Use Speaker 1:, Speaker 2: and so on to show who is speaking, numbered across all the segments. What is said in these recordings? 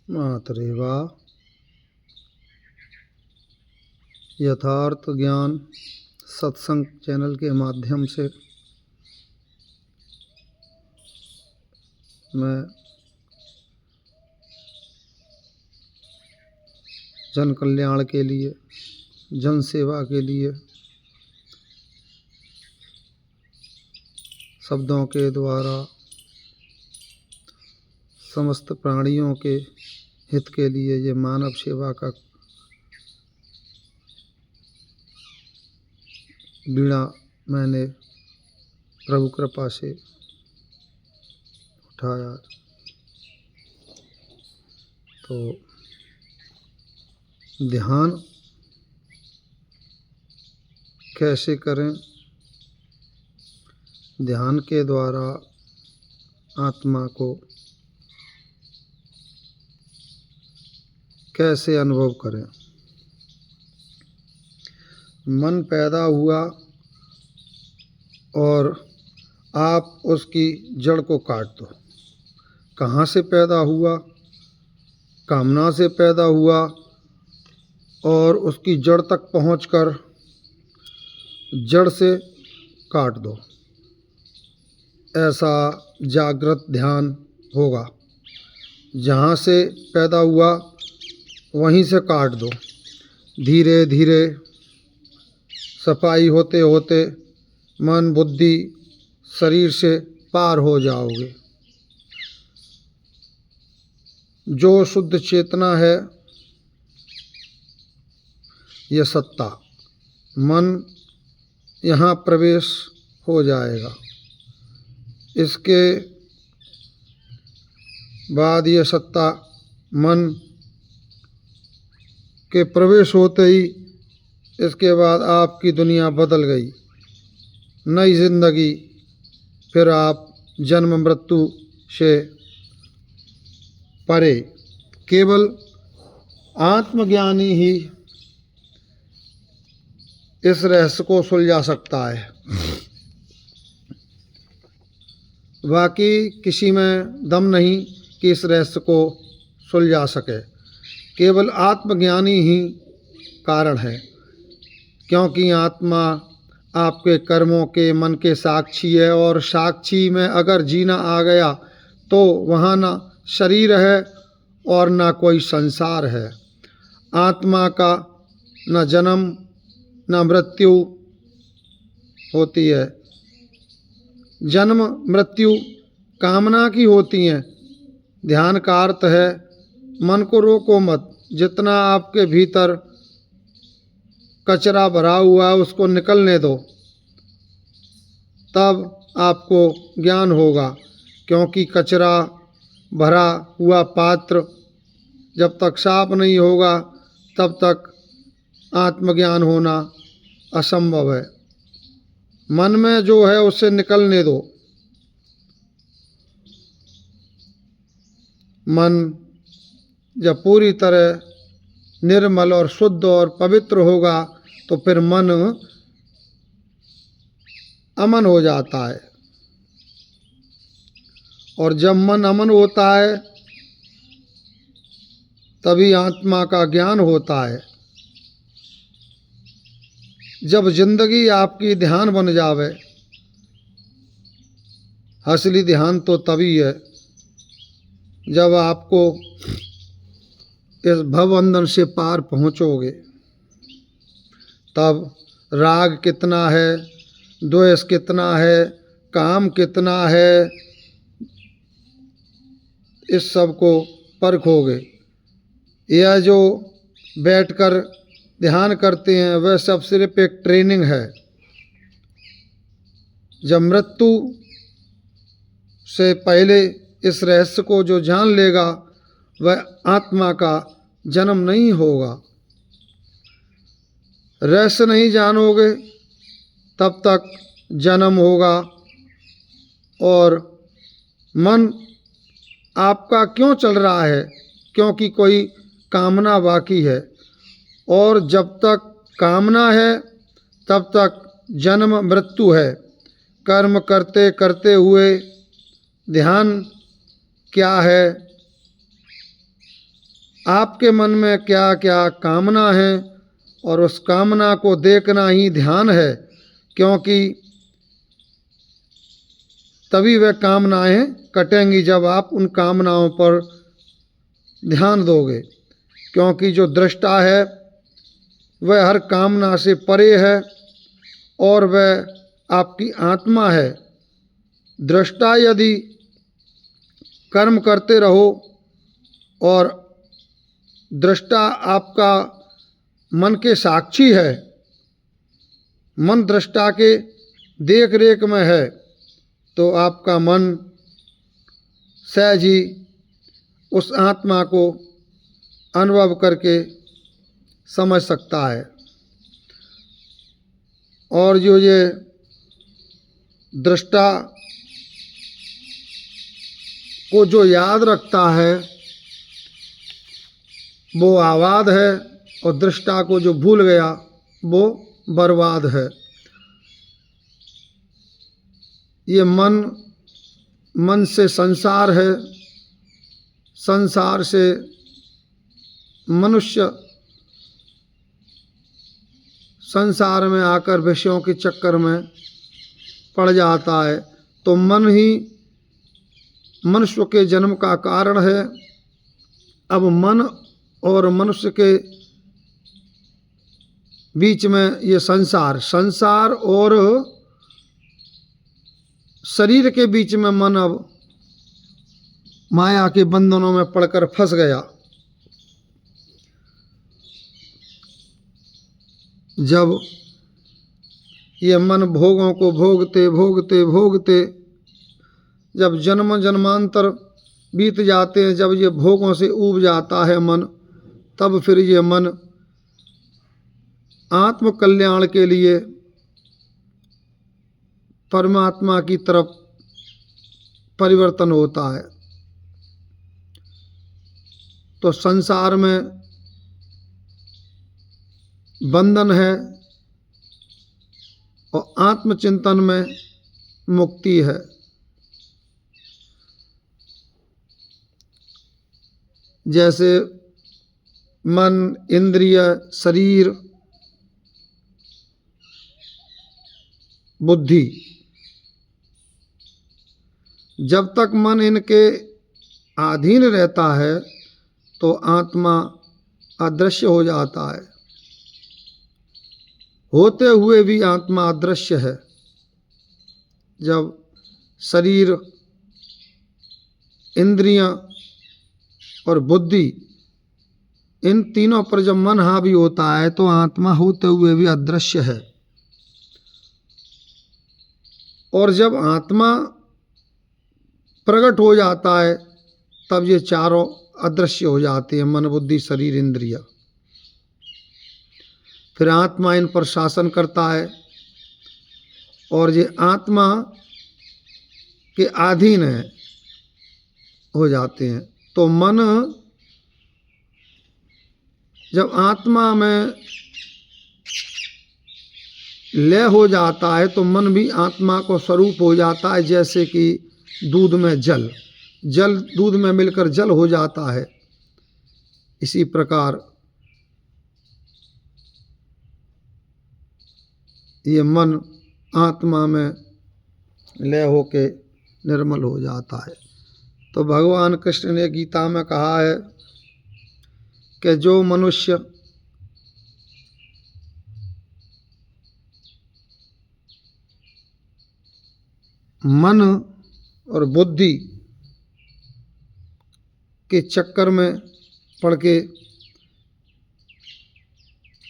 Speaker 1: मातरेवा यथार्थ ज्ञान सत्संग चैनल के माध्यम से मैं जन कल्याण के लिए, जन सेवा के लिए शब्दों के द्वारा समस्त प्राणियों के हित के लिए ये मानव सेवा का बीड़ा मैंने प्रभु कृपा से उठाया। तो ध्यान कैसे करें, ध्यान के द्वारा आत्मा को कैसे अनुभव करें। मन पैदा हुआ और आप उसकी जड़ को काट दो। कहाँ से पैदा हुआ? कामना से पैदा हुआ और उसकी जड़ तक पहुंचकर जड़ से काट दो। ऐसा जागृत ध्यान होगा। जहाँ से पैदा हुआ वहीं से काट दो। धीरे धीरे सफाई होते होते मन बुद्धि शरीर से पार हो जाओगे। जो शुद्ध चेतना है, यह सत्ता, मन यहाँ प्रवेश हो जाएगा। इसके बाद ये सत्ता मन के प्रवेश होते ही इसके बाद आपकी दुनिया बदल गई। नई जिंदगी, फिर आप जन्म मृत्यु से परे। केवल आत्मज्ञानी ही इस रहस्य को सुलझा सकता है। बाकी किसी में दम नहीं कि इस रहस्य को सुलझा सके। केवल आत्मज्ञानी ही कारण है, क्योंकि आत्मा आपके कर्मों के, मन के साक्षी है। और साक्षी में अगर जीना आ गया तो वहाँ ना शरीर है और ना कोई संसार है। आत्मा का न जन्म न मृत्यु होती है। जन्म मृत्यु कामना की होती हैं। ध्यान का अर्थ है मन को रोको मत। जितना आपके भीतर कचरा भरा हुआ है उसको निकलने दो, तब आपको ज्ञान होगा। क्योंकि कचरा भरा हुआ पात्र जब तक साफ नहीं होगा तब तक आत्मज्ञान होना असंभव है। मन में जो है उससे निकलने दो। मन जब पूरी तरह निर्मल और शुद्ध और पवित्र होगा तो फिर मन अमन हो जाता है। और जब मन अमन होता है तभी आत्मा का ज्ञान होता है। जब जिंदगी आपकी ध्यान बन जावे, असली ध्यान तो तभी है जब आपको इस भवबंधन से पार पहुँचोगे। तब राग कितना है, द्वेष कितना है, काम कितना है, इस सब को परखोगे। यह जो बैठकर ध्यान करते हैं वह सब सिर्फ एक ट्रेनिंग है। जब मृत्यु से पहले इस रहस्य को जो जान लेगा वह आत्मा का जन्म नहीं होगा। रहस्य नहीं जानोगे तब तक जन्म होगा। और मन आपका क्यों चल रहा है? क्योंकि कोई कामना बाकी है। और जब तक कामना है तब तक जन्म मृत्यु है। कर्म करते करते हुए ध्यान क्या है? आपके मन में क्या क्या कामना है और उस कामना को देखना ही ध्यान है, क्योंकि तभी वह कामनाएं कटेंगी जब आप उन कामनाओं पर ध्यान दोगे। क्योंकि जो दृष्टा है वह हर कामना से परे है और वह आपकी आत्मा है। दृष्टा यदि कर्म करते रहो और दृष्टा आपका मन के साक्षी है, मन दृष्टा के देख रेख में है, तो आपका मन सहज ही उस आत्मा को अनुभव करके समझ सकता है। और जो ये दृष्टा को जो याद रखता है वो आबाद है, और दृष्टा को जो भूल गया वो बर्बाद है। ये मन से संसार है, संसार से मनुष्य संसार में आकर विषयों के चक्कर में पड़ जाता है। तो मन ही मनुष्य के जन्म का कारण है। अब मन और मनुष्य के बीच में ये संसार और शरीर के बीच में मन अब माया के बंधनों में पड़कर फंस गया। जब ये मन भोगों को भोगते भोगते भोगते जब जन्म जन्मांतर बीत जाते हैं, जब ये भोगों से ऊब जाता है मन, तब फिर ये मन आत्म कल्याण के लिए परमात्मा की तरफ परिवर्तन होता है। तो संसार में बंधन है और आत्मचिंतन में मुक्ति है। जैसे मन, इंद्रिय, शरीर, बुद्धि, जब तक मन इनके अधीन रहता है तो आत्मा अदृश्य हो जाता है। होते हुए भी आत्मा अदृश्य है। जब शरीर, इंद्रियां और बुद्धि, इन तीनों पर जब मन हावी होता है तो आत्मा होते हुए भी अदृश्य है। और जब आत्मा प्रकट हो जाता है तब ये चारों अदृश्य हो जाते हैं, मन, बुद्धि, शरीर, इंद्रिय। फिर आत्मा इन पर शासन करता है और ये आत्मा के अधीन हो जाते हैं। तो मन जब आत्मा में लय हो जाता है तो मन भी आत्मा को स्वरूप हो जाता है। जैसे कि दूध में जल दूध में मिलकर जल हो जाता है, इसी प्रकार ये मन आत्मा में लय होके निर्मल हो जाता है। तो भगवान कृष्ण ने गीता में कहा है कि जो मनुष्य मन और बुद्धि के चक्कर में पड़ के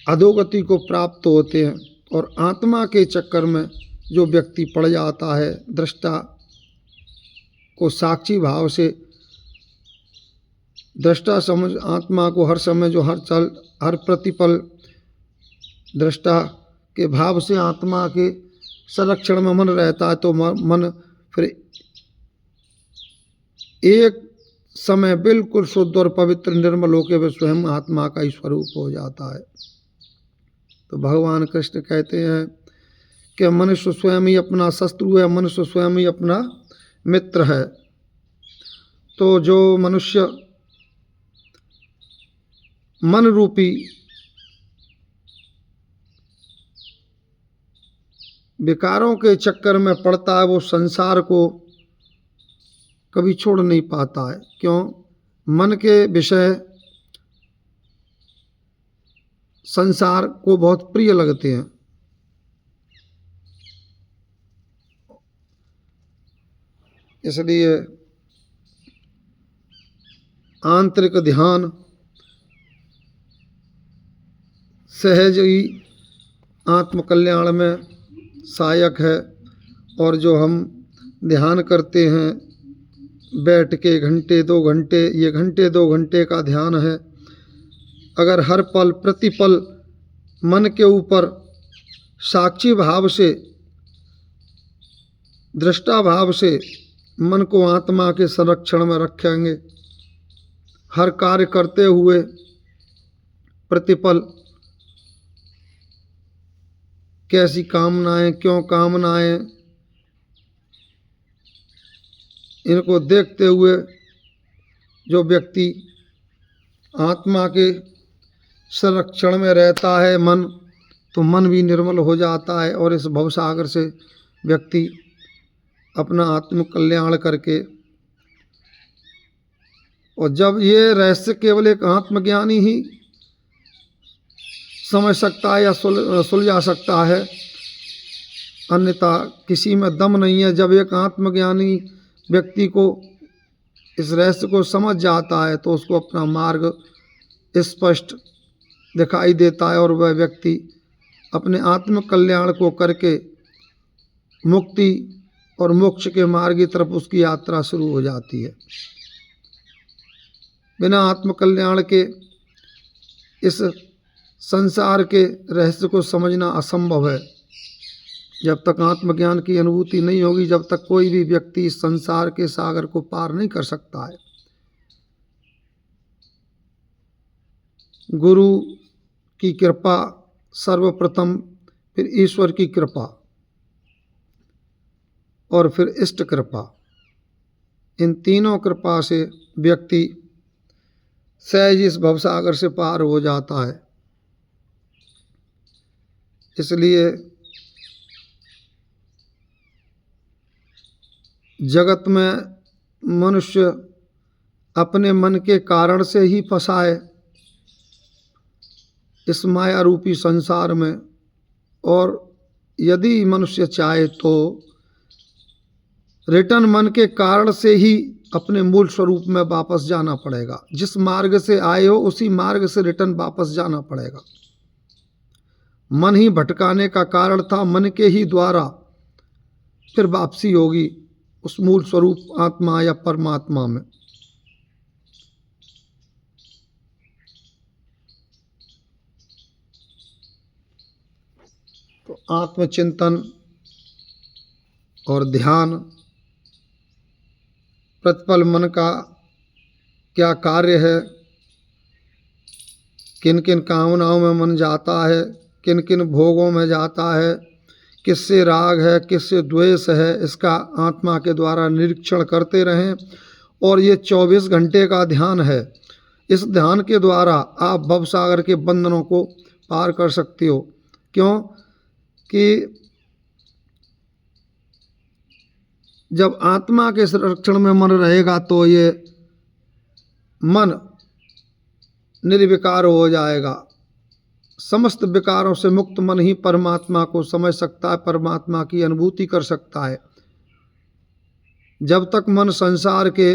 Speaker 1: अधोगति को प्राप्त होते हैं, और आत्मा के चक्कर में जो व्यक्ति पड़ जाता है, दृष्टा को साक्षी भाव से दृष्टा समझ आत्मा को हर समय जो हर प्रतिपल दृष्टा के भाव से आत्मा के संरक्षण में मन रहता है, तो मन फिर एक समय बिल्कुल शुद्ध और पवित्र निर्मल होकर वे स्वयं आत्मा का ही स्वरूप हो जाता है। तो भगवान कृष्ण कहते हैं कि मनुष्य स्वयं ही अपना शत्रु है, मनुष्य स्वयं ही अपना मित्र है। तो जो मनुष्य मन रूपी विकारों के चक्कर में पड़ता है वो संसार को कभी छोड़ नहीं पाता है। क्यों? मन के विषय संसार को बहुत प्रिय लगते हैं। इसलिए आंतरिक ध्यान सहज ही आत्मकल्याण में सहायक है। और जो हम ध्यान करते हैं बैठ के घंटे 2 घंटे, ये घंटे 2 घंटे का ध्यान है। अगर हर पल प्रतिपल मन के ऊपर साक्षी भाव से, दृष्टा भाव से मन को आत्मा के संरक्षण में रखेंगे, हर कार्य करते हुए प्रतिपल कैसी कामनाएं, क्यों कामनाएं, इनको देखते हुए जो व्यक्ति आत्मा के संरक्षण में रहता है मन, तो मन भी निर्मल हो जाता है और इस भवसागर से व्यक्ति अपना आत्म कल्याण करके, और जब ये रहस्य केवल एक आत्मज्ञानी ही समझ सकता है या सुलझा सकता है, अन्यथा किसी में दम नहीं है। जब एक आत्मज्ञानी व्यक्ति को इस रहस्य को समझ जाता है तो उसको अपना मार्ग स्पष्ट दिखाई देता है और वह व्यक्ति अपने आत्म कल्याण को करके मुक्ति और मोक्ष के मार्ग की तरफ उसकी यात्रा शुरू हो जाती है। बिना आत्म कल्याण के इस संसार के रहस्य को समझना असंभव है। जब तक आत्मज्ञान की अनुभूति नहीं होगी, जब तक कोई भी व्यक्ति इस संसार के सागर को पार नहीं कर सकता है। गुरु की कृपा सर्वप्रथम, फिर ईश्वर की कृपा और फिर इष्ट कृपा, इन तीनों कृपा से व्यक्ति सहज इस भवसागर से पार हो जाता है। इसलिए जगत में मनुष्य अपने मन के कारण से ही फंसा है इस माया रूपी संसार में, और यदि मनुष्य चाहे तो रिटर्न मन के कारण से ही अपने मूल स्वरूप में वापस जाना पड़ेगा। जिस मार्ग से आए हो उसी मार्ग से रिटर्न वापस जाना पड़ेगा। मन ही भटकाने का कारण था, मन के ही द्वारा फिर वापसी होगी उस मूल स्वरूप आत्मा या परमात्मा में। तो आत्मचिंतन और ध्यान, प्रतिपल मन का क्या कार्य है, किन किन कामनाओं में मन जाता है, किन किन भोगों में जाता है, किससे राग है, किससे द्वेष है, इसका आत्मा के द्वारा निरीक्षण करते रहें। और ये 24 घंटे का ध्यान है। इस ध्यान के द्वारा आप भवसागर के बंधनों को पार कर सकते हो। क्यों कि जब आत्मा के संरक्षण में मन रहेगा तो ये मन निर्विकार हो जाएगा। समस्त विकारों से मुक्त मन ही परमात्मा को समझ सकता है, परमात्मा की अनुभूति कर सकता है। जब तक मन संसार के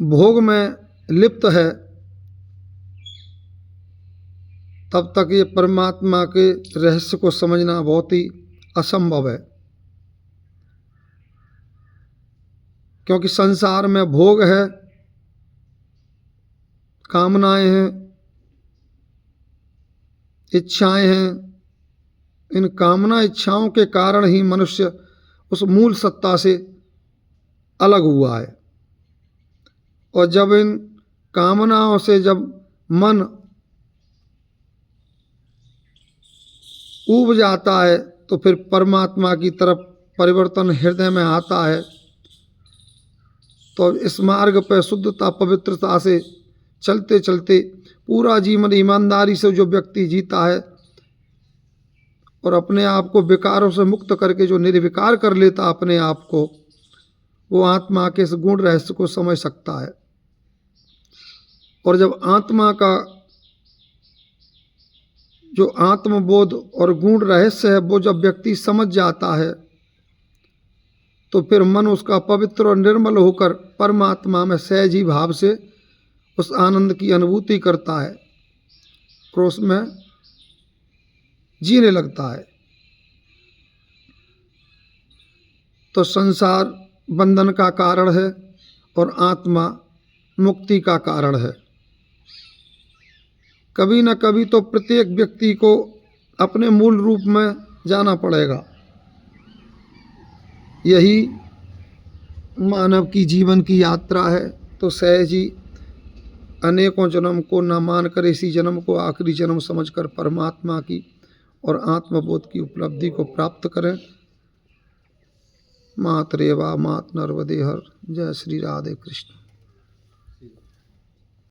Speaker 1: भोग में लिप्त है तब तक ये परमात्मा के रहस्य को समझना बहुत ही असंभव है। क्योंकि संसार में भोग है, कामनाएं हैं, इच्छाएं हैं। इन कामना इच्छाओं के कारण ही मनुष्य उस मूल सत्ता से अलग हुआ है। और जब इन कामनाओं से जब मन ऊब जाता है तो फिर परमात्मा की तरफ परिवर्तन हृदय में आता है। तो इस मार्ग पर शुद्धता पवित्रता से चलते चलते पूरा जीवन ईमानदारी से जो व्यक्ति जीता है और अपने आप को विकारों से मुक्त करके जो निर्विकार कर लेता अपने आप को, वो आत्मा के इस गुण रहस्य को समझ सकता है। और जब आत्मा का जो आत्मबोध और गुण रहस्य है वो जब व्यक्ति समझ जाता है तो फिर मन उसका पवित्र और निर्मल होकर परमात्मा में सहजी भाव से उस आनंद की अनुभूति करता है और उसमें जीने लगता है। तो संसार बंधन का कारण है और आत्मा मुक्ति का कारण है। कभी न कभी तो प्रत्येक व्यक्ति को अपने मूल रूप में जाना पड़ेगा। यही मानव की जीवन की यात्रा है। तो सहज ही अनेकों जन्म को न मानकर इसी जन्म को आखिरी जन्म समझकर परमात्मा की और आत्मबोध की उपलब्धि को प्राप्त करें। मात रेवा मात नर्वदे हर। जय श्री राधे कृष्ण।